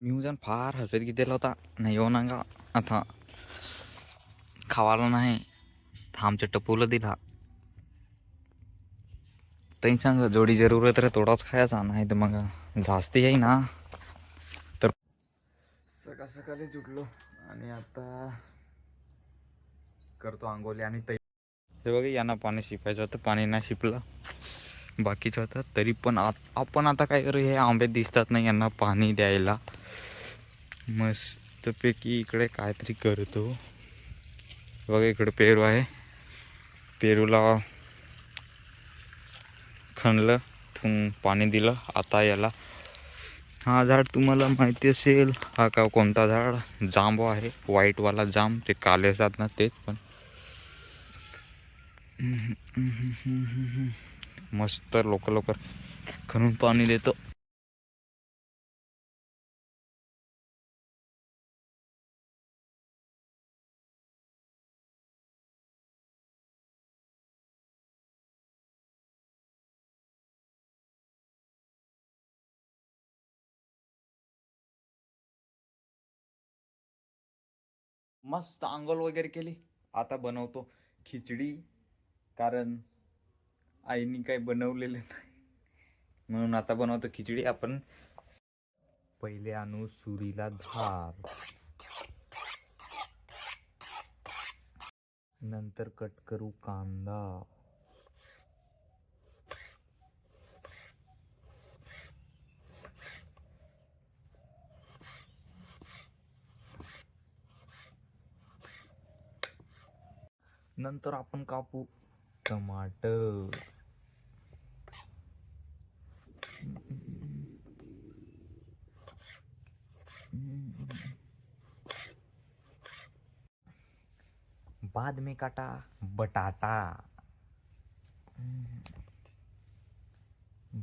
म्युझन फार हसत घेतलेला होता नाही हो ना का आता खावाला नाही आमच्या टपूला दिला तरी सांग जोडी जरूरत रे थोडाच खायचा नाही तर मग जास्ती आहे ना. तर सकाळ सकाळी उठलो आणि आता करतो आंघोळी आणि हे बघा यांना पाणी शिपायचं होतं पाणी नाही शिपलं बाकीचं होतं तरी पण आपण आता काय करू हे आंबे दिसतात नाही यांना पाणी द्यायला मस्तपैकी इकडे काहीतरी करतो. बघा इकडे पेरू आहे पेरूला खणलं पाणी दिलं. आता याला हा झाड तुम्हाला माहिती असेल हा का कोणता झाड जांबू आहे व्हाईटवाला जांब ते काले असतात ना तेच पण मस्त लवकर खणून पाणी देतो. मस्त आंघोळ वगैरे केली. आता बनवतो खिचडी कारण आईनी काही बनवलेलं नाही म्हणून आता बनवतो खिचडी. आपण पहिले आणू सुरीला धार नंतर कट करू कांदा नंतर आपण कापू टमाटर बाद में काटा बटाटा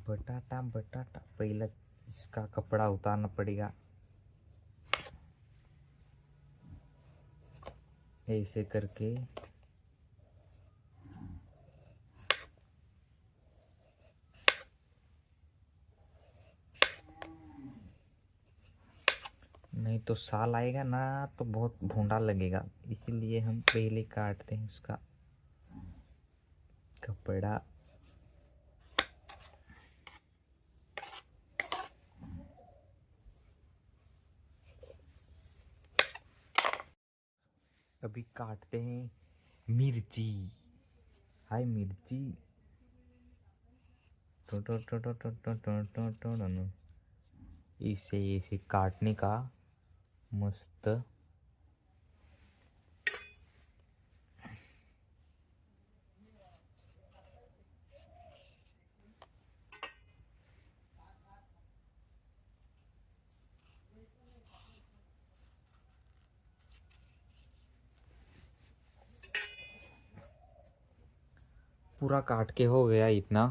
बटाटा बटाटा पहले इसका कपड़ा उतारना पड़ेगा ऐसे करके नहीं तो साल आएगा ना तो बहुत भूंडा लगेगा इसीलिए हम पहले काटते हैं उसका कपड़ा. अभी काटते हैं मिर्ची. हाय मिर्ची इसे इसे काटने का मस्त पूरा काट के हो गया इतना.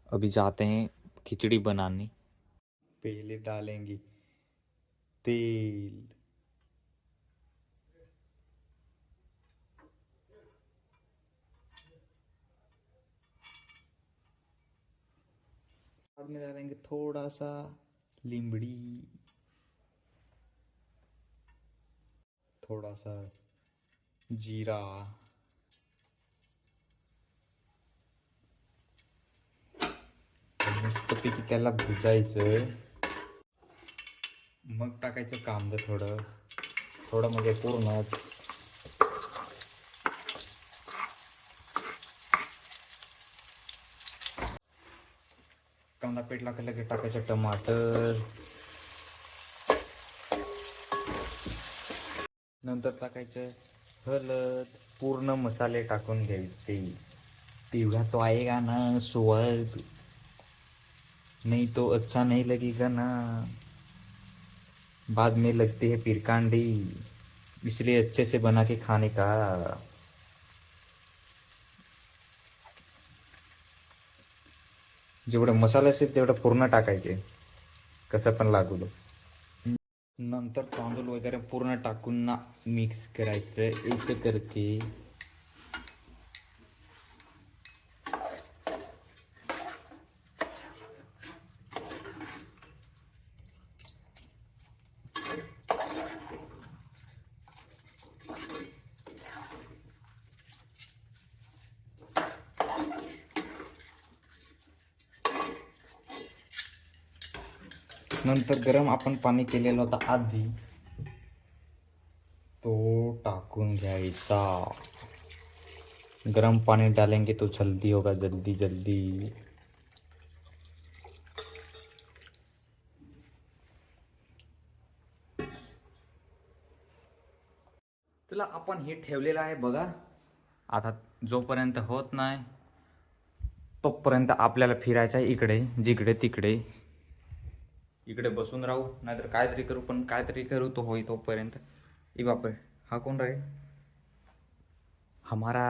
अभी जाते हैं खिचड़ी बनाने. पहले डालेंगे तेल बाद में डालेंगे थोड़ा सा लीमड़ी थोड़ा सा जीरा मस्तपैकी त्याला भुजायचं. मग टाकायचं कांदा थोडं थोडं म्हणजे पूर्ण कांदा पेटला की लगेच टाकायचं टमाटर नंतर टाकायचं हळद पूर्ण मसाले टाकून घ्यायचे तेवढा तो आएगा ना स्वाद नहीं तो अच्छा नहीं लगेगा ना बाद में लगती है पिरकांडी इसलिए अच्छे से बना के खाने का. जेवढे मसाले असेल तेवढं पूर्ण टाकायचे कसं पण लागू दे. नंतर तांदूळ वगैरे पूर्ण टाकून ना मिक्स करायचं एक करके नंतर गरम आपण पाणी केलेलं होता आधी, तो टाकून घ्यायचा. गरम पानी डालेंगे तो जल्दी होगा, जल्दी जल्दी. चला आपण हे ठेवलेलं आहे बघा. आता जोपर्यंत होत नाही तोपर्यंत आपल्याला फिरायचं आहे इकडे जिकडे तिकडे. इकडे बसून राहू नाहीतर काहीतरी करू, पण काहीतरी करू तो होई तोपर्यंत. ई बापरे, हा कोण रे? हमारा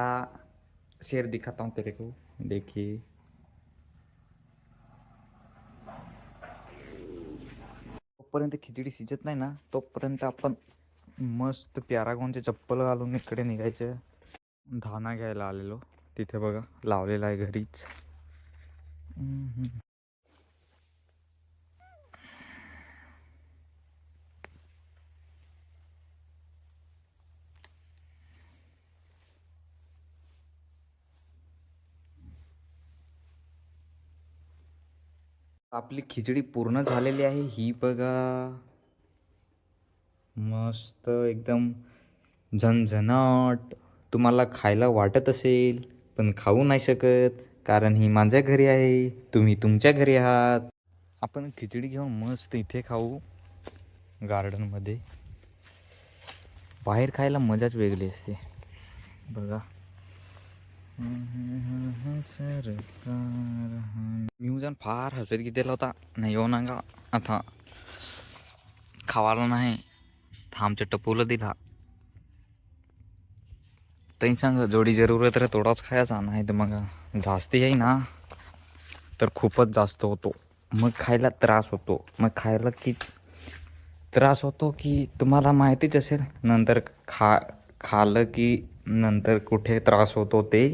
शेर दिखाता हूँ तेरे को, देखिए. तोपर्यंत खिचडी शिजत नाही ना तोपर्यंत आपण मस्त पॅरागॉनचे चप्पल घालून इकडे निघायचं. धाना घ्यायला आलेलो, तिथे बघा लावलेला आहे घरीच. आपली खिचडी पूर्ण झालेली आहे ही बघा. मस्त एकदम झणझणाट. तुम्हाला खायला वाटत असेल पण खाऊ नाही शकत कारण ही माझ्या घरी आहे, तुम्ही तुमच्या घरी आहात. आपण खिचडी घेऊन मस्त इथे खाऊ गार्डनमध्ये. बाहेर खायला मजाच वेगळी असते बघा. सरकार मी जाऊन फार हसत घेतलेला होता, नाही हो ना का आता खावाला नाही आमच्या टपोला दिला. तरी सांग जोडी जरूरत रे थोडाच खायचा, नाही तर मग जास्ती आहे ना तर खूपच जास्त होतो, मग खायला त्रास होतो. मग खायला की त्रास होतो की तुम्हाला माहितीच असेल. नंतर खाल्लं की नंतर कुठे त्रास होतो ते